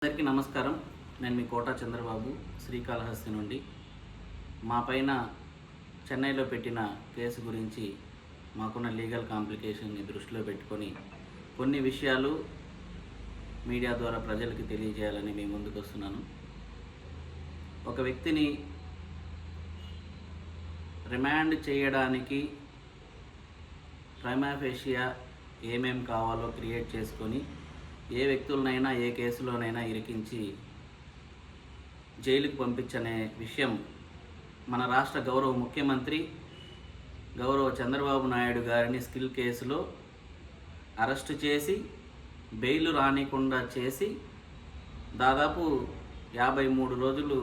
అందరికీ నమస్కారం. నేను మీ కోట చంద్రబాబు, శ్రీకాళహస్తి నుండి. మా పైన చెన్నైలో పెట్టిన కేసు గురించి మాకున్న లీగల్ కాంప్లికేషన్ని దృష్టిలో పెట్టుకొని కొన్ని విషయాలు మీడియా ద్వారా ప్రజలకు తెలియజేయాలని మీ ముందుకు వస్తున్నాను. ఒక వ్యక్తిని రిమాండ్ చేయడానికి ప్రైమా ఫేషియా ఏమేం కావాలో క్రియేట్ చేసుకొని ఏ వ్యక్తులనైనా ఏ కేసులోనైనా ఇరికించి జైలుకు పంపించనే విషయం మన రాష్ట్ర గౌరవ ముఖ్యమంత్రి గౌరవ చంద్రబాబు నాయుడు గారిని స్కిల్ కేసులో అరెస్టు చేసి బెయిల్ రానికుండా చేసి దాదాపు 53 రోజులు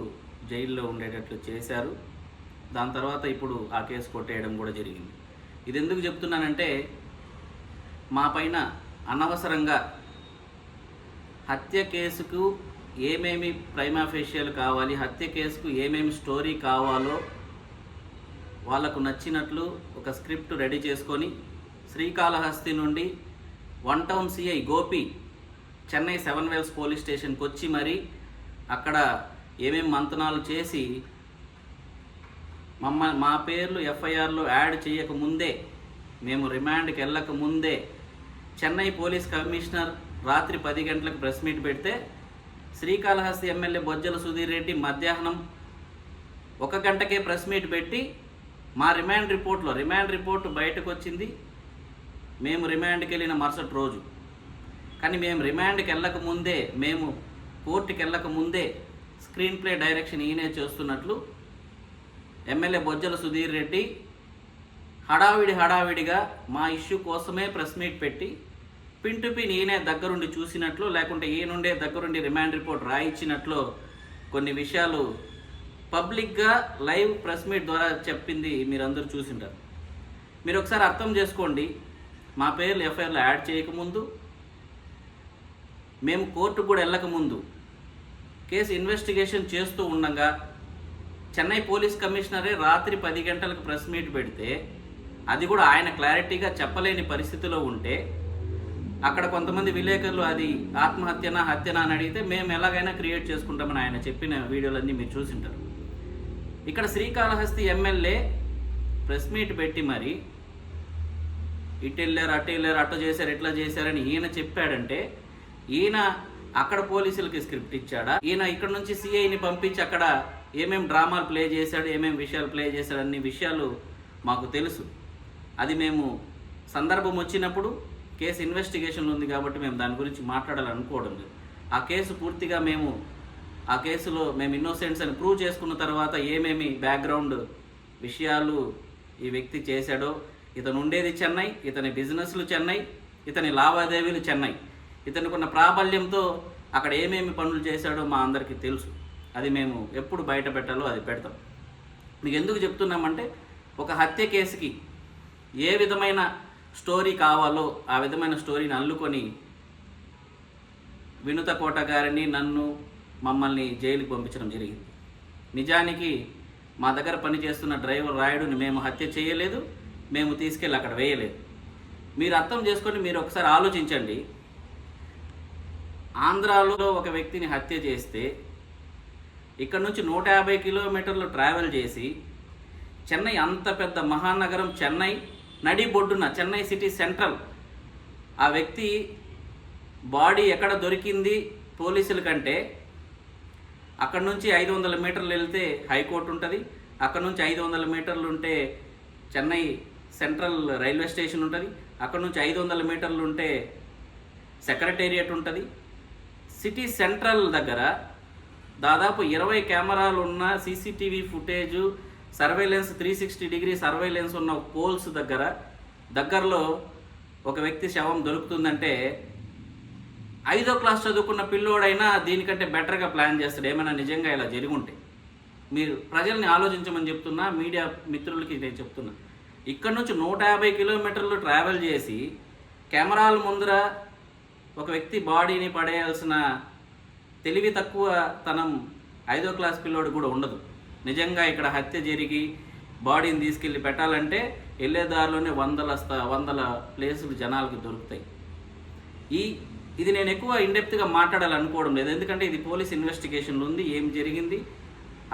జైల్లో ఉండేటట్లు చేశారు. దాని తర్వాత ఇప్పుడు ఆ కేసు కొట్టేయడం కూడా జరిగింది. ఇది ఎందుకు చెప్తున్నానంటే, మా పైన అనవసరంగా హత్య కేసుకు ఏమేమి ప్రైమా ఫేషియల్ కావాలి, హత్య కేసుకు ఏమేమి స్టోరీ కావాలో వాళ్ళకు నచ్చినట్లు ఒక స్క్రిప్ట్ రెడీ చేసుకొని శ్రీకాళహస్తి నుండి 1 town CI Gopi Chennai 7 wells police స్టేషన్కి వచ్చి మరి అక్కడ ఏమేమి మంతనాలు చేసి మా పేర్లు ఎఫ్ఐఆర్లో యాడ్ చేయకముందే, మేము రిమాండ్కి వెళ్ళకముందే చెన్నై పోలీస్ కమిషనర్ రాత్రి 10 గంటలకు ప్రెస్ మీట్ పెడితే శ్రీకాళహస్తి ఎమ్మెల్యే బొజ్జల సుధీర్ రెడ్డి మధ్యాహ్నం 1 గంటకే ప్రెస్ మీట్ పెట్టి మా రిమాండ్ రిపోర్టు బయటకు వచ్చింది మేము రిమాండ్కి వెళ్ళిన మరుసటి రోజు. కానీ మేము రిమాండ్కి వెళ్ళకముందే, మేము కోర్టుకి వెళ్ళకముందే స్క్రీన్ ప్లే డైరెక్షన్ ఈయనే చేస్తున్నట్లు ఎమ్మెల్యే బొజ్జల సుధీర్ రెడ్డి హడావిడిగా మా ఇష్యూ కోసమే ప్రెస్ మీట్ పెట్టి పిన్ టు పిన్ ఈయనే దగ్గరుండి చూసినట్లు, లేకుంటే ఈయనుండే దగ్గరుండి రిమాండ్ రిపోర్ట్ రాయించినట్లు కొన్ని విషయాలు పబ్లిక్గా లైవ్ ప్రెస్ మీట్ ద్వారా చెప్పింది మీరందరూ చూసింటారు. మీరు ఒకసారి అర్థం చేసుకోండి. మా పేర్లు ఎఫ్ఐఆర్లో యాడ్ చేయకముందు, మేము కోర్టుకు కూడా వెళ్ళకముందు కేసు ఇన్వెస్టిగేషన్ చేస్తూ ఉండగా చెన్నై పోలీస్ కమిషనరే రాత్రి 10 గంటలకు ప్రెస్ మీట్ పెడితే, అది కూడా ఆయన క్లారిటీగా చెప్పలేని పరిస్థితిలో ఉంటే, అక్కడ కొంతమంది విలేకరులు అది ఆత్మహత్యనా హత్యనా అని అడిగితే మేము ఎలాగైనా క్రియేట్ చేసుకుంటామని ఆయన చెప్పిన వీడియోలన్నీ మీరు చూసింటారు. ఇక్కడ శ్రీకాళహస్తి ఎమ్మెల్యే ప్రెస్ మీట్ పెట్టి మరి ఇటు వెళ్ళారు అటు వెళ్ళారు అటు చేశారు ఇట్లా చేశారని ఈయన చెప్పాడంటే, ఈయన అక్కడ పోలీసులకి స్క్రిప్ట్ ఇచ్చాడా, ఈయన ఇక్కడ నుంచి సిఐని పంపించి అక్కడ ఏమేం డ్రామాలు ప్లే చేశాడు, ఏమేం విషయాలు ప్లే చేశాడు అన్ని విషయాలు మాకు తెలుసు. అది మేము సందర్భం వచ్చినప్పుడు కేసు ఇన్వెస్టిగేషన్లో ఉంది కాబట్టి మేము దాని గురించి మాట్లాడాలనుకోవడం లేదు. ఆ కేసు పూర్తిగా ఆ కేసులో మేము ఇన్నోసెంట్స్ అని ప్రూవ్ చేసుకున్న తర్వాత ఏమేమి బ్యాక్గ్రౌండ్ విషయాలు ఈ వ్యక్తి చేశాడో, ఇతను ఉండేది చెన్నై, ఇతని బిజినెస్లు చెన్నై, ఇతని లావాదేవీలు చెన్నై, ఇతనికి ఉన్న ప్రాబల్యంతో అక్కడ ఏమేమి పనులు చేశాడో మా అందరికీ తెలుసు. అది మేము ఎప్పుడు బయట పెట్టాలో అది పెడతాం. మీకు ఎందుకు చెప్తున్నామంటే, ఒక హత్య కేసుకి ఏ విధమైన స్టోరీ కావాలో ఆ విధమైన స్టోరీని అల్లుకొని వినుత కోట గారిని మమ్మల్ని జైలుకి పంపించడం జరిగింది. నిజానికి మా దగ్గర పనిచేస్తున్న డ్రైవర్ రాయుడుని మేము హత్య చేయలేదు, మేము తీసుకెళ్ళి అక్కడ వేయలేదు. మీరు అర్థం చేసుకొని మీరు ఒకసారి ఆలోచించండి. ఆంధ్రాలో ఒక వ్యక్తిని హత్య చేస్తే ఇక్కడ నుంచి 150 కిలోమీటర్లు ట్రావెల్ చేసి చెన్నై, అంత పెద్ద మహానగరం చెన్నై నడిబొడ్డున చెన్నై సిటీ సెంట్రల్, ఆ వ్యక్తి బాడీ ఎక్కడ దొరికింది పోలీసుల కంటే అక్కడ నుంచి 500 మీటర్లు వెళ్తే హైకోర్టు ఉంటుంది, అక్కడ నుంచి 500 మీటర్లు ఉంటే చెన్నై సెంట్రల్ రైల్వే స్టేషన్ ఉంటుంది, అక్కడ నుంచి 500 మీటర్లు ఉంటే సెక్రటేరియట్ ఉంటుంది. సిటీ సెంట్రల్ దగ్గర దాదాపు 20 కెమెరాలు ఉన్న CCTV footage, surveillance 360 degree surveillance ఉన్న పోల్స్ దగ్గరలో ఒక వ్యక్తి శవం దొరుకుతుందంటే 5వ క్లాస్ చదువుకున్న పిల్లోడైనా దీనికంటే బెటర్గా ప్లాన్ చేస్తాడు. ఏమైనా నిజంగా ఇలా జరిగి ఉంటే మీరు ప్రజల్ని ఆలోచించమని చెప్తున్నా, మీడియా మిత్రులకి నేను చెప్తున్నా. ఇక్కడ నుంచి 150 కిలోమీటర్లు ట్రావెల్ చేసి కెమెరాల ముందర ఒక వ్యక్తి బాడీని పడేయాల్సిన తెలివి తక్కువ తనం 5వ క్లాస్ పిల్లోడు కూడా ఉండదు. నిజంగా ఇక్కడ హత్య జరిగి బాడీని తీసుకెళ్ళి పెట్టాలంటే వెళ్ళే దారిలోనే వందల ప్లేసులు జనాలకు దొరుకుతాయి. ఈ ఇది నేను ఎక్కువ ఇండెప్త్గా మాట్లాడాలనుకోవడం లేదు, ఎందుకంటే ఇది పోలీస్ ఇన్వెస్టిగేషన్లో ఉంది. ఏం జరిగింది,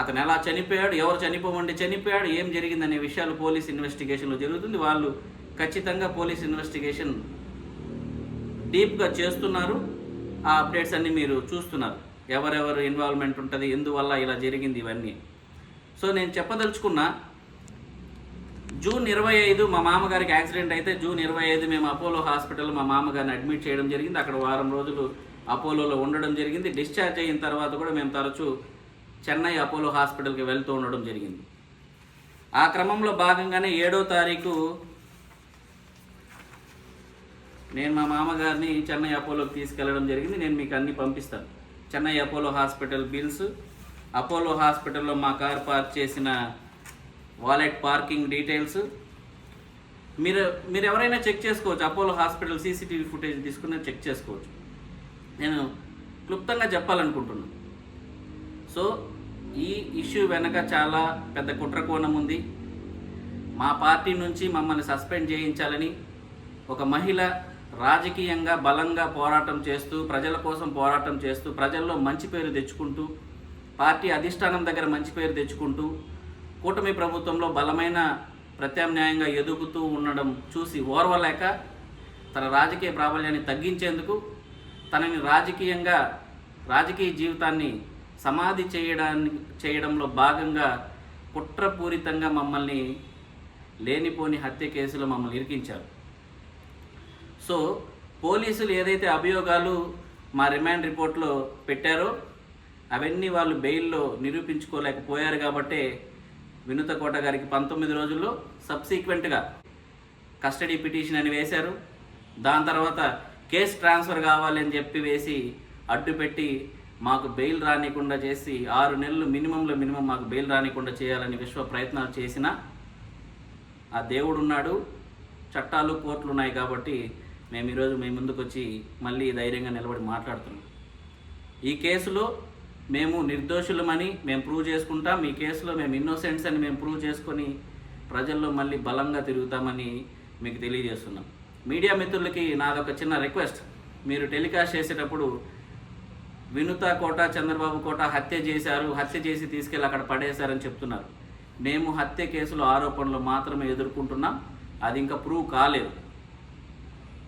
అతను ఎలా చనిపోయాడు, ఎవరు చనిపోమంటే చనిపోయాడు, ఏం జరిగింది అనే విషయాలు పోలీస్ ఇన్వెస్టిగేషన్లో జరుగుతుంది. వాళ్ళు ఖచ్చితంగా పోలీస్ ఇన్వెస్టిగేషన్ డీప్గా చేస్తున్నారు. ఆ అప్డేట్స్ అన్నీ మీరు చూస్తున్నారు, ఎవరెవరు ఇన్వాల్వ్మెంట్ ఉంటుంది, ఎందువల్ల ఇలా జరిగింది, ఇవన్నీ. సో నేను చెప్పదలుచుకున్న, జూన్ 25 మా మామగారికి యాక్సిడెంట్ అయితే జూన్ 25 మేము అపోలో హాస్పిటల్లో మా మామగారిని అడ్మిట్ చేయడం జరిగింది. అక్కడ వారం రోజులు అపోలోలో ఉండడం జరిగింది. డిశ్చార్జ్ అయిన తర్వాత కూడా మేము తరచూ చెన్నై అపోలో హాస్పిటల్కి వెళ్తూ ఉండడం జరిగింది. ఆ క్రమంలో భాగంగానే 7వ తారీఖు నేను మా మామగారిని చెన్నై అపోలోకి తీసుకెళ్లడం జరిగింది. నేను మీకు అన్నీ పంపిస్తాను, Chennai Apollo hospital bills, Apollo హాస్పిటల్లో మా కార్ పార్క్ చేసిన వాలెట్ పార్కింగ్ డీటెయిల్స్. మీరు ఎవరైనా చెక్ చేసుకోవచ్చు, అపోలో హాస్పిటల్ సీసీటీవీ ఫుటేజ్ తీసుకుని చెక్ చేసుకోవచ్చు. నేను క్లుప్తంగా చెప్పాలనుకుంటున్నాను. సో ఈ ఇష్యూ వెనక చాలా పెద్ద కుట్రకోణం ఉంది. మా పార్టీ నుంచి మమ్మల్ని సస్పెండ్ చేయించాలని ఒక మహిళ రాజకీయంగా బలంగా పోరాటం చేస్తూ, ప్రజల కోసం పోరాటం చేస్తూ, ప్రజల్లో మంచి పేరు తెచ్చుకుంటూ, పార్టీ అధిష్టానం దగ్గర మంచి పేరు తెచ్చుకుంటూ, కూటమి ప్రభుత్వంలో బలమైన ప్రత్యామ్నాయంగా ఎదుగుతూ ఉండడం చూసి ఓర్వలేక తన రాజకీయ ప్రాబల్యాన్ని తగ్గించేందుకు, తనని రాజకీయ జీవితాన్ని సమాధి చేయడంలో భాగంగా కుట్రపూరితంగా మమ్మల్ని లేనిపోని హత్య కేసులో మమ్మల్ని ఇరికించారు. సో పోలీసులు ఏదైతే అభియోగాలు మా రిమాండ్ రిపోర్ట్లో పెట్టారో అవన్నీ వాళ్ళు బెయిల్లో నిరూపించుకోలేకపోయారు. కాబట్టే వినుత కోట గారికి 19 రోజుల్లో సబ్సీక్వెంట్గా కస్టడీ పిటిషన్ అని వేశారు. దాని తర్వాత కేసు ట్రాన్స్ఫర్ కావాలని చెప్పి వేసి అడ్డుపెట్టి మాకు బెయిల్ రానికుండా చేసి 6 నెలలు మినిమం మాకు బెయిల్ రానికుండా చేయాలని విశ్వ ప్రయత్నాలు చేసిన ఆ దేవుడు ఉన్నాడు, చట్టాలు కోర్టులు ఉన్నాయి. కాబట్టి మేము ఈరోజు మీ ముందుకు వచ్చి మళ్ళీ ధైర్యంగా నిలబడి మాట్లాడుతున్నాం. ఈ కేసులో మేము నిర్దోషులమని మేము ప్రూవ్ చేసుకుంటాం. ఈ కేసులో మేము ఇన్నోసెంట్స్ అని మేము ప్రూవ్ చేసుకొని ప్రజల్లో మళ్ళీ బలంగా తిరుగుతామని మీకు తెలియజేస్తున్నాం. మీడియా మిత్రులకి నాదొక చిన్న రిక్వెస్ట్, మీరు టెలికాస్ట్ చేసేటప్పుడు వినుత కోట, చంద్రబాబు కోట హత్య చేసి తీసుకెళ్ళి అక్కడ పడేశారని చెప్తున్నారు. మేము హత్య కేసులో ఆరోపణలు మాత్రమే ఎదుర్కొంటున్నాం, అది ఇంకా ప్రూవ్ కాలేదు.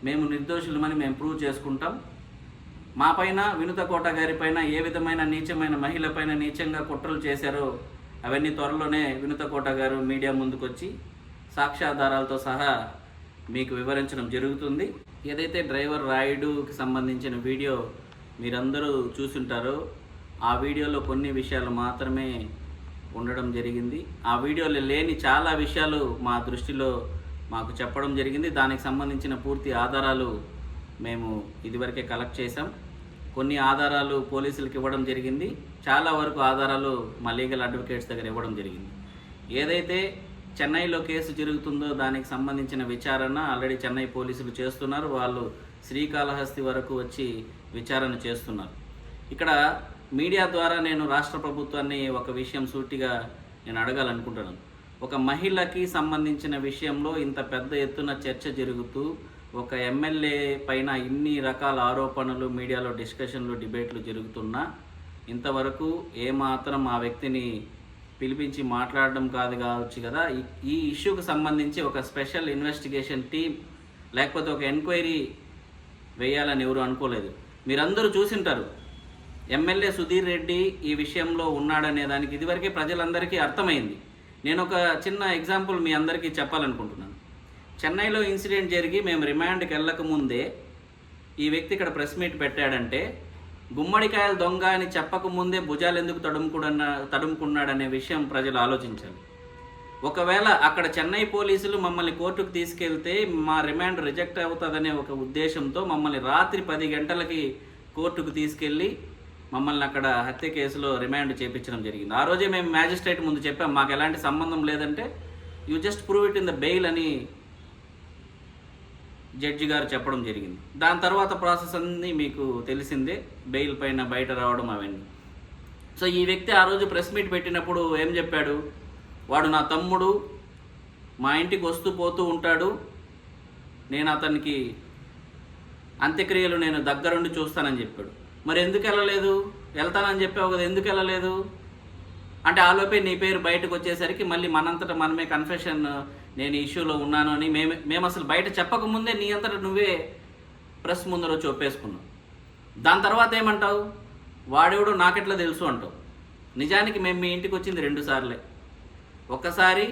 మేము నిర్దోషులమని మేము ప్రూవ్ చేసుకుంటాం. మా పైన, వినుత కోట గారి పైన ఏ విధమైన నీచమైన మహిళ పైన నీచంగా కుట్రలు చేశారో అవన్నీ త్వరలోనే వినుత కోట గారు మీడియా ముందుకొచ్చి సాక్ష్యాధారాలతో సహా మీకు వివరించడం జరుగుతుంది. ఏదైతే డ్రైవర్ రాయుడుకి సంబంధించిన వీడియో మీరందరూ చూసుంటారో ఆ వీడియోలో కొన్ని విషయాలు మాత్రమే ఉండడం జరిగింది. ఆ వీడియోలో లేని చాలా విషయాలు మా దృష్టిలో మాకు చెప్పడం జరిగింది. దానికి సంబంధించిన పూర్తి ఆధారాలు మేము ఇదివరకే కలెక్ట్ చేసాం. కొన్ని ఆధారాలు పోలీసులకు ఇవ్వడం జరిగింది, చాలా వరకు ఆధారాలు మా లీగల్ అడ్వకేట్స్ దగ్గర ఇవ్వడం జరిగింది. ఏదైతే చెన్నైలో కేసు జరుగుతుందో దానికి సంబంధించిన విచారణ ఆల్రెడీ చెన్నై పోలీసులు చేస్తున్నారు. వాళ్ళు శ్రీకాళహస్తి వరకు వచ్చి విచారణ చేస్తున్నారు. ఇక్కడ మీడియా ద్వారా నేను రాష్ట్ర ప్రభుత్వాన్ని ఒక విషయం సూటిగా నేను అడగాలనుకుంటున్నాను. ఒక మహిళకి సంబంధించిన విషయంలో ఇంత పెద్ద ఎత్తున చర్చ జరుగుతూ ఒక ఎమ్మెల్యే పైన ఇన్ని రకాల ఆరోపణలు, మీడియాలో డిస్కషన్లు, డిబేట్లు జరుగుతున్నా ఇంతవరకు ఏమాత్రం ఆ వ్యక్తిని పిలిపించి మాట్లాడడం కావచ్చు కదా. ఈ ఇష్యూకి సంబంధించి ఒక స్పెషల్ ఇన్వెస్టిగేషన్ టీం లేకపోతే ఒక ఎంక్వైరీ వేయాలని ఎవరు అనుకోలేదు. మీరందరూ చూసింటారు, ఎమ్మెల్యే సుధీర్ రెడ్డి ఈ విషయంలో ఉన్నాడనే దానికి ఇదివరకే ప్రజలందరికీ అర్థమైంది. నేను ఒక చిన్న ఎగ్జాంపుల్ మీ అందరికీ చెప్పాలనుకుంటున్నాను. చెన్నైలో ఇన్సిడెంట్ జరిగి మేము రిమాండ్కి వెళ్ళకముందే ఈ వ్యక్తి ఇక్కడ ప్రెస్ మీట్ పెట్టాడంటే గుమ్మడికాయల దొంగ అని చెప్పకముందే భుజాలు ఎందుకు తడుముకున్నాడనే విషయం ప్రజలు ఆలోచించాలి. ఒకవేళ అక్కడ చెన్నై పోలీసులు మమ్మల్ని కోర్టుకు తీసుకెళ్తే మా రిమాండ్ రిజెక్ట్ అవుతుందనే ఒక ఉద్దేశంతో మమ్మల్ని రాత్రి 10 గంటలకి కోర్టుకు తీసుకెళ్ళి మమ్మల్ని అక్కడ హత్య కేసులో రిమాండ్ చేయించడం జరిగింది. ఆ రోజే మేము మ్యాజిస్ట్రేట్ ముందు చెప్పాం, మాకు ఎలాంటి సంబంధం లేదంటే you just prove it in the bail అని జడ్జి గారు చెప్పడం జరిగింది. దాని తర్వాత ప్రాసెస్ అన్నీ మీకు తెలిసిందే, బెయిల్ పైన బయట రావడం అవన్నీ. సో ఈ వ్యక్తి ఆ రోజు ప్రెస్ మీట్ పెట్టినప్పుడు ఏం చెప్పాడు, వాడు నా తమ్ముడు, మా ఇంటికి వస్తూ పోతూ ఉంటాడు, నేను అతనికి అంత్యక్రియలు నేను దగ్గరుండి చూస్తానని చెప్పాడు. మరి ఎందుకు వెళ్ళలేదు? వెళ్తానని చెప్పావు కదా, ఎందుకు వెళ్ళలేదు అంటే ఆలోపే నీ పేరు బయటకు వచ్చేసరికి మళ్ళీ మనంతటా మనమే కన్ఫెషన్ నేను ఇష్యూలో ఉన్నాను అని మేము అసలు బయట చెప్పకముందే నీ అంతటా నువ్వే ప్రెస్ ముందర చూపేసుకున్నావు. దాని తర్వాత ఏమంటావు? వాడెవడో నాకెట్లా తెలుసు అంటావు. నిజానికి మేము మీ ఇంటికి వచ్చింది 2 సార్లే. ఒక్కసారి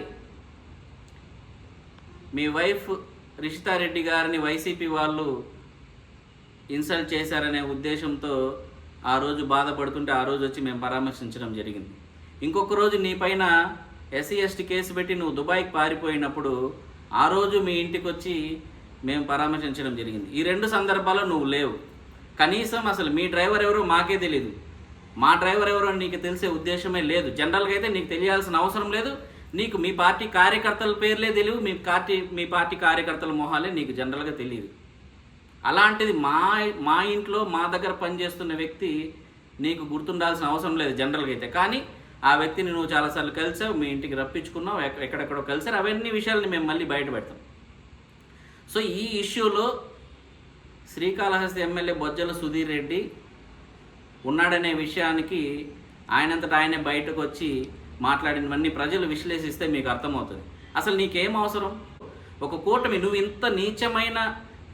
మీ వైఫ్ రిషితారెడ్డి గారిని వైసీపీ వాళ్ళు ఇన్సల్ట్ చేశారనే ఉద్దేశంతో ఆ రోజు బాధపడుతుంటే ఆ రోజు వచ్చి మేము పరామర్శించడం జరిగింది. ఇంకొక రోజు నీ పైన ఎస్సీ ఎస్టీ కేసు పెట్టి నువ్వు దుబాయ్కి పారిపోయినప్పుడు ఆ రోజు మీ ఇంటికి వచ్చి మేము పరామర్శించడం జరిగింది. ఈ 2 సందర్భాల్లో నువ్వు లేవు. కనీసం అసలు మీ డ్రైవర్ ఎవరో మాకే తెలియదు. మా డ్రైవర్ ఎవరో నీకు తెలిసే ఉద్దేశమే లేదు. జనరల్గా అయితే నీకు తెలియాల్సిన అవసరం లేదు. నీకు మీ పార్టీ కార్యకర్తల పేర్లే తెలియదు, మీ పార్టీ కార్యకర్తల మొహాలే నీకు జనరల్గా తెలియదు. అలాంటిది మా ఇంట్లో మా దగ్గర పనిచేస్తున్న వ్యక్తి నీకు గుర్తుండాల్సిన అవసరం లేదు జనరల్గా అయితే. కానీ ఆ వ్యక్తిని నువ్వు చాలాసార్లు కలిసావు, మీ ఇంటికి రప్పించుకున్నావు, ఎక్కడెక్కడో కలిసారు. అవన్నీ విషయాలని మేము మళ్ళీ బయట పెడతాం. సో ఈ ఇష్యూలో శ్రీకాళహస్తి ఎమ్మెల్యే బొజ్జల సుధీర్ రెడ్డి ఉన్నాడనే విషయానికి ఆయనంతటా ఆయనే బయటకు వచ్చి మాట్లాడినవన్నీ ప్రజలు విశ్లేషిస్తే మీకు అర్థమవుతుంది. అసలు నీకేం అవసరం? ఒక కూటమి నువ్వు ఇంత నీచమైన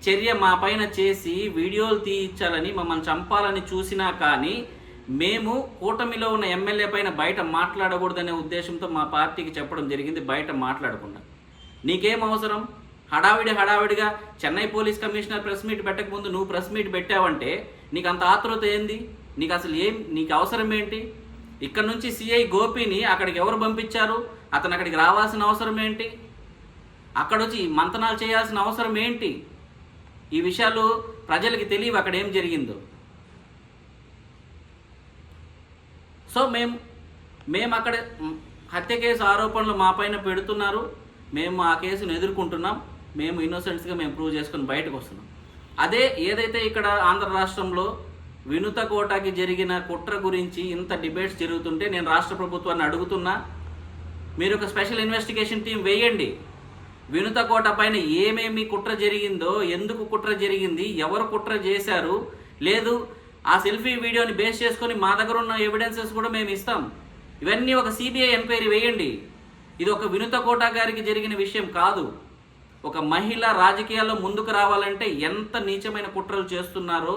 చర్య మా పైన చేసి వీడియోలు తీయించాలని మమ్మల్ని చంపాలని చూసినా కానీ మేము కూటమిలో ఉన్న ఎమ్మెల్యే పైన బయట మాట్లాడకూడదనే ఉద్దేశంతో మా పార్టీకి చెప్పడం జరిగింది, బయట మాట్లాడకుండా. నీకేం అవసరం? హడావిడిగా Chennai police commissioner press meet పెట్టకముందు నువ్వు ప్రెస్ మీట్ పెట్టావంటే నీకు అంత ఆతృత ఏంది? నీకు అసలు నీకు అవసరం ఏంటి? ఇక్కడ నుంచి సిఐ గోపిని అక్కడికి ఎవరు పంపించారు? అతను అక్కడికి రావాల్సిన అవసరం ఏంటి? అక్కడ వచ్చి మంతనాలు చేయాల్సిన అవసరం ఏంటి? ఈ విషయాలు ప్రజలకి తెలియవు అక్కడ ఏం జరిగిందో. సో మేము అక్కడ హత్య కేసు ఆరోపణలు మా పైన పెడుతున్నారు, మేము ఆ కేసును ఎదుర్కొంటున్నాం, మేము ఇన్నోసెంట్స్గా మేము ప్రూవ్ చేసుకొని బయటకు వస్తున్నాం. అదే ఏదైతే ఇక్కడ ఆంధ్ర రాష్ట్రంలో వినుత కోటకి జరిగిన కుట్ర గురించి ఇంత డిబేట్స్ జరుగుతుంటే నేను రాష్ట్ర ప్రభుత్వాన్ని అడుగుతున్నా, మీరు ఒక స్పెషల్ ఇన్వెస్టిగేషన్ టీం వేయండి. వినుత కోట పైన ఏమేమి కుట్ర జరిగిందో, ఎందుకు కుట్ర జరిగింది, ఎవరు కుట్ర చేశారు, లేదు ఆ సెల్ఫీ వీడియోని బేస్ చేసుకొని మా దగ్గర ఉన్న ఎవిడెన్సెస్ కూడా మేము ఇస్తాం. ఇవన్నీ ఒక సిబిఐ ఎంక్వైరీ వేయండి. ఇది ఒక వినుత కోట గారికి జరిగిన విషయం కాదు. ఒక మహిళ రాజకీయాల్లో ముందుకు రావాలంటే ఎంత నీచమైన కుట్రలు చేస్తున్నారో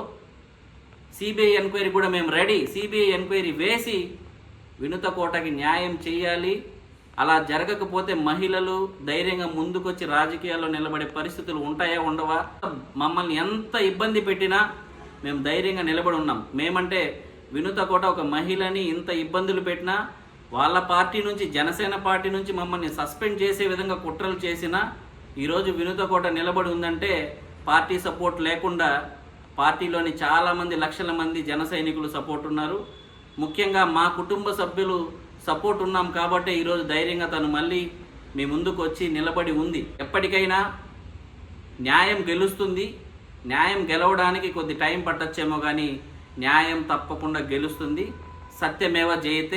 సిబిఐ ఎంక్వైరీ కూడా మేము రెడీ. సిబిఐ ఎంక్వైరీ వేసి వినుత కోటకి న్యాయం చేయాలి. అలా జరగకపోతే మహిళలు ధైర్యంగా ముందుకొచ్చి రాజకీయాల్లో నిలబడే పరిస్థితులు ఉంటాయా ఉండవా? మమ్మల్ని ఎంత ఇబ్బంది పెట్టినా మేము ధైర్యంగా నిలబడి ఉన్నాం. మేమంటే వినుత కోట ఒక మహిళని ఇంత ఇబ్బందులు పెట్టినా, వాళ్ళ పార్టీ నుంచి జనసేన పార్టీ నుంచి మమ్మల్ని సస్పెండ్ చేసే విధంగా కుట్రలు చేసినా ఈరోజు వినుత కోట నిలబడి ఉందంటే పార్టీ సపోర్ట్ లేకుండా పార్టీలోని చాలామంది లక్షల మంది జన సైనికులు సపోర్ట్ ఉన్నారు. ముఖ్యంగా మా కుటుంబ సభ్యులు సపోర్ట్ ఉన్నాం కాబట్టి ఈరోజు ధైర్యంగా తను మళ్ళీ మీ ముందుకు వచ్చి నిలబడి ఉంది. ఎప్పటికైనా న్యాయం గెలుస్తుంది. న్యాయం గెలవడానికి కొద్ది టైం పట్టచ్చేమో కానీ న్యాయం తప్పకుండా గెలుస్తుంది. సత్యమేవ జయతే.